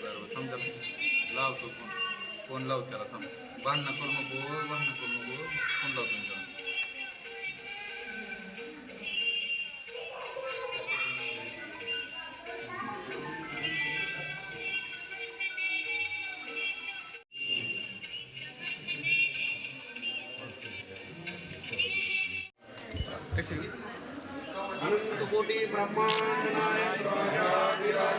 बरोबर थांब जरा लावतो फोन लावतो त्याला थांब. भांडणं करू नको फोन लावतो मी त्याला. कोटी ब्रह्मांड नायक राजाधिराज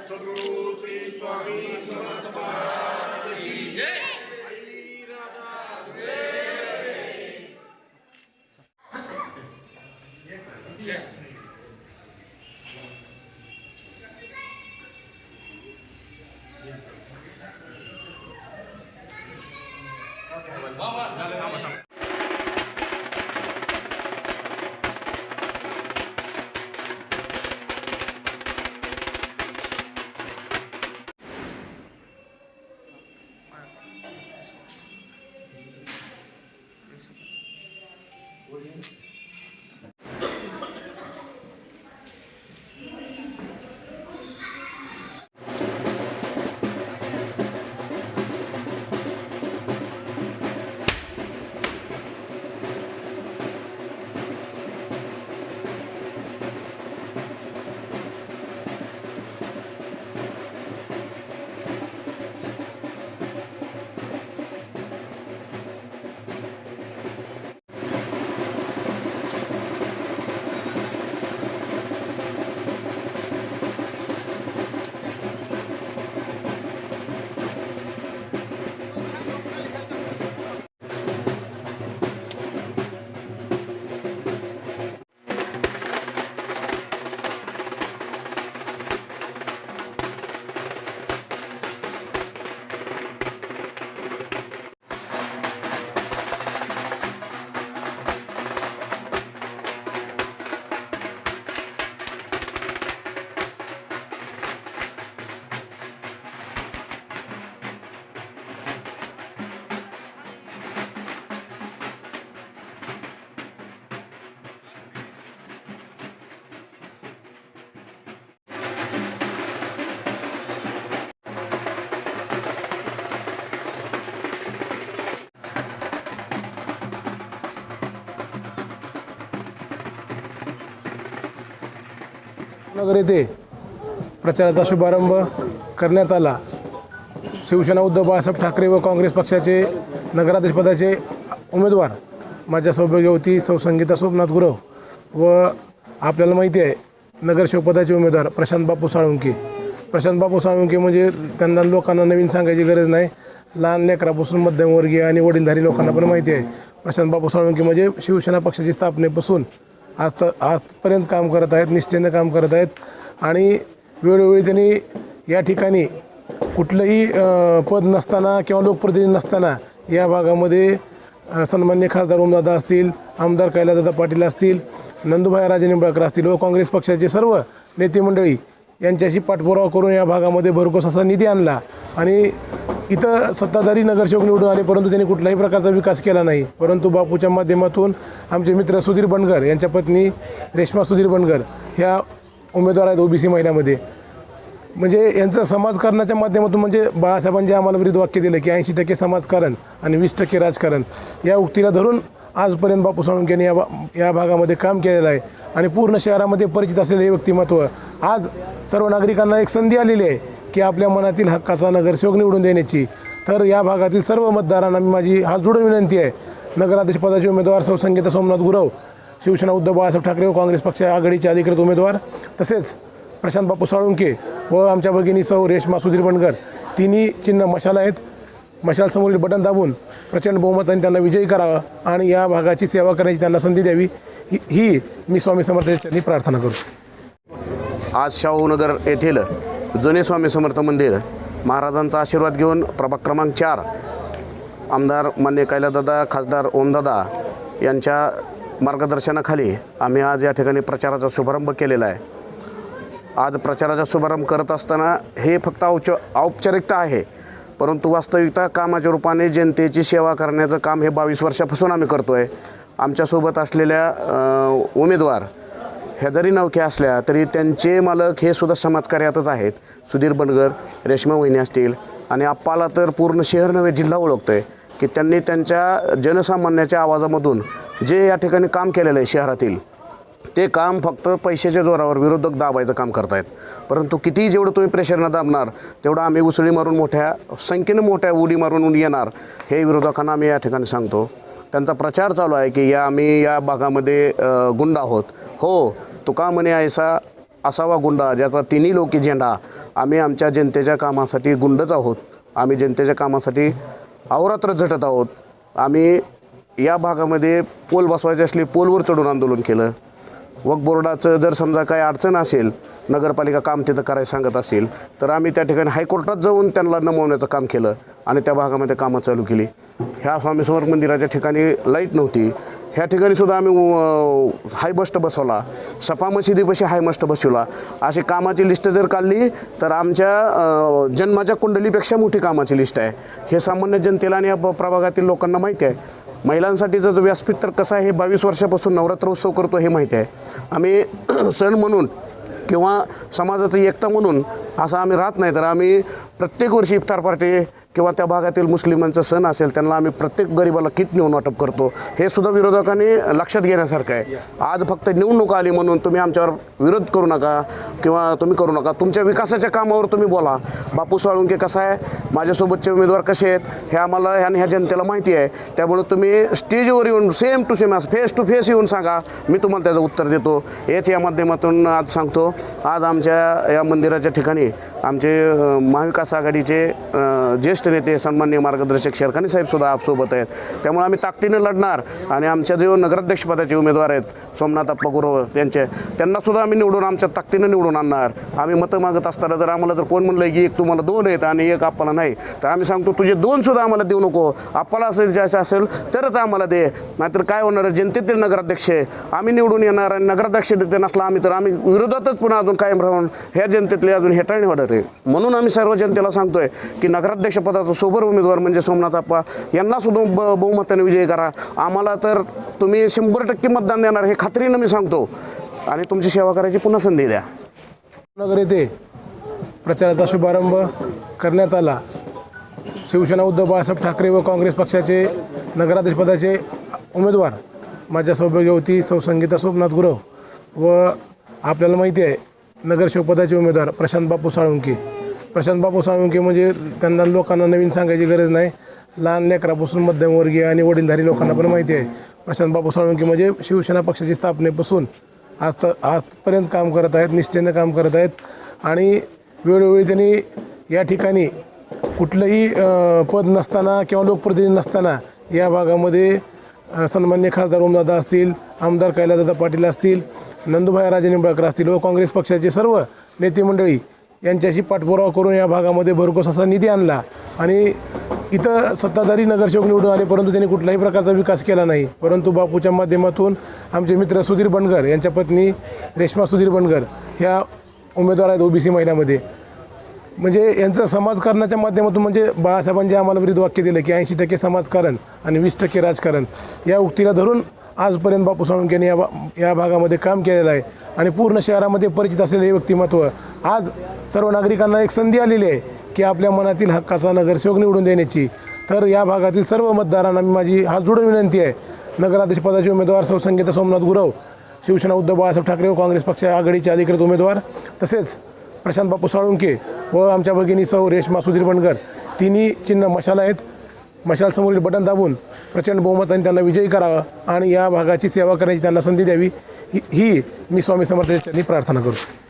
सद्गुरु श्री स्वामी समर्थ महाराज की जय. नगर येथे प्रचाराचा शुभारंभ करण्यात आला. शिवसेना उद्धव बाळासाहेब ठाकरे व काँग्रेस पक्षाचे नगराध्यक्षपदाचे उमेदवार माझ्या सौभाग्यवती सौ संगीता सोमनाथ गुरव व आपल्याला माहिती आहे नगरसेवकपदाचे उमेदवार प्रशांत बापू साळुंके. प्रशांत बापू साळुंके म्हणजे त्यांना लोकांना नवीन सांगायची गरज नाही. लहान लेकरापासून मध्यमवर्गीय आणि वडीलधारी लोकांना पण माहिती आहे. प्रशांत बापू साळुंके म्हणजे शिवसेना पक्षाची स्थापनेपासून आजपर्यंत काम करत आहेत, निष्ठेनं काम करत आहेत आणि वेळोवेळी त्यांनी या ठिकाणी कुठलंही पद नसताना किंवा लोकप्रतिनिधी नसताना या भागामध्ये सन्मान्य खासदार ओमदादा असतील, आमदार कैलासदादा पाटील असतील, नंदुभाई राजे निंबाळकर असतील व काँग्रेस पक्षाचे सर्व नेते मंडळी यांच्याशी पाठपुरावा करून या भागामध्ये भरघोस असा निधी आणला आणि इथं सत्ताधारी नगरसेवक निवडून आले, परंतु त्यांनी कुठल्याही प्रकारचा विकास केला नाही. परंतु बापूच्या माध्यमातून आमचे मित्र सुधीर बनगर यांच्या पत्नी रेश्मा सुधीर बनगर ह्या उमेदवार आहेत ओबीसी महिलामध्ये. म्हणजे यांचं समाजकारणाच्या माध्यमातून म्हणजे बाळासाहेबांनी आम्हाला विरुद्ध वाक्य दिलं की 80% समाजकारण आणि 20% राजकारण या उक्तीला धरून आजपर्यंत बापू साळुंके या भागामध्ये काम केलेलं आहे आणि पूर्ण शहरामध्ये परिचित असलेले हे व्यक्तिमत्व आज सर्व नागरिकांना एक संधी आलेली आहे की आपल्या मनातील हक्काचा नगरसेवक निवडून देण्याची. तर या भागातील सर्व मतदारांना माझी हात जोडून विनंती आहे, नगराध्यक्षपदाचे उमेदवार सौ संगीता सोमनाथ गुरव शिवसेना उद्धव बाळासाहेब ठाकरे व काँग्रेस पक्ष आघाडीचे अधिकृत उमेदवार तसेच प्रशांत बापू साळुंके व आमच्या भगिनी सौ रेश्मा सुधीर बनगर तिन्ही चिन्ह मशाल आहेत. मशालसमोरील बटन दाबून प्रचंड बहुमताने त्यांना विजयी करावा आणि या भागाची सेवा करण्याची त्यांना संधी द्यावी ही मी स्वामी समर्थ यांनी प्रार्थना करतो. आज शाहूनगर येथील जुने स्वामी समर्थ मंदिर महाराजांचा आशीर्वाद घेऊन प्रभाग क्रमांक 4 आमदार मान्य कैलासदादा खासदार ओमदादा यांच्या मार्गदर्शनाखाली आम्ही आज या ठिकाणी प्रचाराचा शुभारंभ केलेला आहे. आज प्रचाराचा शुभारंभ करत असताना हे फक्त औपचारिकता आहे, परंतु वास्तविकता कामाच्या रूपाने जनतेची सेवा करण्याचं काम हे 22 वर्षापासून आम्ही करतो आहे. आमच्यासोबत असलेल्या उमेदवार ह्या जरी नवख्या असल्या तरी त्यांचे मालक हे सुद्धा समाजकार्यातच आहेत. सुधीर बनगर, रेश्मा वहिनी असतील आणि आप्पाला तर पूर्ण शहर नव्हे जिल्हा ओळखतोय की त्यांनी त्यांच्या जनसामान्याच्या आवाजामधून जे या ठिकाणी काम केलेलं आहे शहरातील, ते काम फक्त पैशाच्या जोरावर विरोधक दाबायचं काम करतायत. परंतु कितीही जेवढं तुम्ही प्रेशरनं दाबणार तेवढं आम्ही उसळी मारून मोठ्या संख्येनं मोठ्या उडी मारून येणार हे विरोधकांना आम्ही या ठिकाणी सांगतो. त्यांचा प्रचार चालू आहे की आम्ही या भागामध्ये गुंड आहोत. हो, तुका म्हणे ऐसा असावा गुंडा ज्याचा तिन्ही लोकी झेंडा. आम्ही आमच्या जनतेच्या कामासाठी गुंडच आहोत. आम्ही जनतेच्या कामासाठी अहोरात्र झटत आहोत. आम्ही या भागामध्ये पोल बसवायचे असले पोलवर चढून आंदोलन केलं. वक्फ बोर्डाचं जर समजा काही अडचण असेल, नगरपालिका काम तिथं करायला सांगत असेल तर आम्ही त्या ठिकाणी हायकोर्टात जाऊन त्यांना नमवण्याचं काम केलं आणि त्या भागामध्ये कामं चालू केली. ह्या स्वामी समर्थ मंदिराच्या ठिकाणी लाईट नव्हती, ह्या ठिकाणी सुद्धा आम्ही हायमस्ट बसवला. सफा मशिदीपाशी हायमस्ट बसवला. अशी कामाची लिस्ट जर काढली तर आमच्या जन्माच्या कुंडलीपेक्षा मोठी कामाची लिस्ट आहे. हे सामान्य जनतेला आणि या प्रभागातील लोकांना माहिती आहे. महिलांसाठीचं जो व्यासपीठ तर कसं आहे हे 22 वर्षापासून नवरात्र उत्सव करतो हे माहिती आहे. आम्ही सण म्हणून किंवा समाजाची एकता म्हणून असं आम्ही राहत नाही, तर आम्ही प्रत्येक वर्षी इफ्तार पार्टी किंवा त्या भागातील मुस्लिमांचा सण असेल त्यांना आम्ही प्रत्येक गरिबाला किट नेऊन वाटप करतो. हे सुद्धा विरोधकांनी लक्षात घेण्यासारखं आहे. आज फक्त निवडणूक आली म्हणून तुम्ही आमच्यावर विरोध करू नका किंवा तुम्ही करू नका. तुमच्या विकासाच्या कामावर तुम्ही बोला. बापू साळुंके कसा आहे, माझ्यासोबतचे उमेदवार कसे आहेत हे आम्हाला आणि ह्या जनतेला माहिती आहे. त्यामुळे तुम्ही स्टेजवर येऊन same to same face to face येऊन सांगा, मी तुम्हाला त्याचं उत्तर देतो. हेच या माध्यमातून आज सांगतो. आज आमच्या या मंदिराच्या ठिकाणी आमचे महाविकास आघाडीचे ज्येष्ठ नेते सन्माननीय मार्गदर्शक शेरखानी साहेबसुद्धा आपसोबत आहेत. त्यामुळे आम्ही ताकदीनं लढणार आणि आमच्या जे नगराध्यक्षपदाचे उमेदवार आहेत सोमनाथ अप्पा गुरव त्यांनासुद्धा आम्ही निवडून आमच्या ताकदीनं निवडून आणणार. आम्ही मतं मागत असताना जर आम्हाला जर कोण म्हणलं की एक तुम्हाला 2 आहेत आणि एक आप्पाला नाही, तर आम्ही सांगतो तुझे 2सुद्धा आम्हाला देऊ नको. आप्पाला असेल जास्त असेल तरच आम्हाला दे, नाहीतर काय होणार, जनतेतील नगराध्यक्ष आम्ही निवडून येणार आणि नगराध्यक्ष देते नसला आम्ही तर आम्ही विरोधातच पुन्हा अजून कायम राहून ह्या जनतेतले अजून हेटाळणी होणार आहे. म्हणून आम्ही सर्व जनतेला सांगतोय की नगराध्यक्ष पदाचा सोबर उमेदवार म्हणजे सोमनाथ अप्पा यांना सुद्धा बहुमताने विजयी करा. आम्हाला तर तुम्ही 100% मतदान देणार हे खात्रीनं मी सांगतो आणि तुमची सेवा करायची पुन्हा संधी द्या. नगर येथे प्रचाराचा शुभारंभ करण्यात आला. शिवसेना उद्धव बाळासाहेब ठाकरे व काँग्रेस पक्षाचे नगराध्यक्षपदाचे उमेदवार माझ्या सौभाग्यवती सौ संगीता सोमनाथ गुरव व आपल्याला माहिती आहे नगरसेवकपदाचे उमेदवार प्रशांत बापू साळुंके. प्रशांत बापू साळुंके म्हणजे त्यांना लोकांना नवीन सांगायची गरज नाही. लहान लेकरापासून मध्यमवर्गीय आणि वडीलधारी लोकांना पण माहिती आहे. प्रशांत बापू साळुंके म्हणजे शिवसेना पक्षाची स्थापनेपासून आजपर्यंत काम करत आहेत, निष्ठेनं काम करत आहेत आणि वेळोवेळी त्यांनी या ठिकाणी कुठलंही पद नसताना किंवा लोकप्रतिनिधी नसताना या भागामध्ये सन्मान्य खासदार ओमदादा असतील, आमदार कैलासदादा पाटील असतील, नंदुभाई राजे निंबाळकर असतील व काँग्रेस पक्षाचे सर्व नेते मंडळी यांच्याशी पाठपुरावा करून या भागामध्ये भरघोस असा निधी आणला आणि इथं सत्ताधारी नगरसेवक निवडून आले, परंतु त्यांनी कुठल्याही प्रकारचा विकास केला नाही. परंतु बापूच्या माध्यमातून आमचे मित्र सुधीर बनगर यांच्या पत्नी रेश्मा सुधीर बनगर ह्या उमेदवार आहेत OBC महिलामध्ये. म्हणजे यांचं समाजकारणाच्या माध्यमातून म्हणजे बाळासाहेबांनी आम्हाला विरुद्ध वाक्य दिलं की 80% समाजकारण आणि 20% राजकारण या उक्तीला धरून आजपर्यंत बापू साळुंकेने या भागामध्ये काम केलेलं आहे आणि पूर्ण शहरामध्ये परिचित असलेले हे व्यक्तिमत्व आज सर्व नागरिकांना एक संधी आलेली आहे की आपल्या मनातील हक्काचा नगरसेवक निवडून देण्याची. तर या भागातील सर्व मतदारांना माझी हात जोडून विनंती आहे, नगराध्यक्षपदाचे उमेदवार सौ संगीता सोमनाथ गुरव शिवसेना उद्धव बाळासाहेब ठाकरे व काँग्रेस पक्ष आघाडीचे अधिकृत उमेदवार तसेच प्रशांत बापू साळुंके व आमच्या भगिनी सौ रेश्मा सुधीर बनगर तिन्ही चिन्ह मशाल आहेत. मशालसमोरील बटन दाबून प्रचंड बहुमताने त्यांना विजयी करावा आणि या भागाची सेवा करण्याची त्यांना संधी द्यावी ही मी स्वामी समर्थ यांनी प्रार्थना करतो.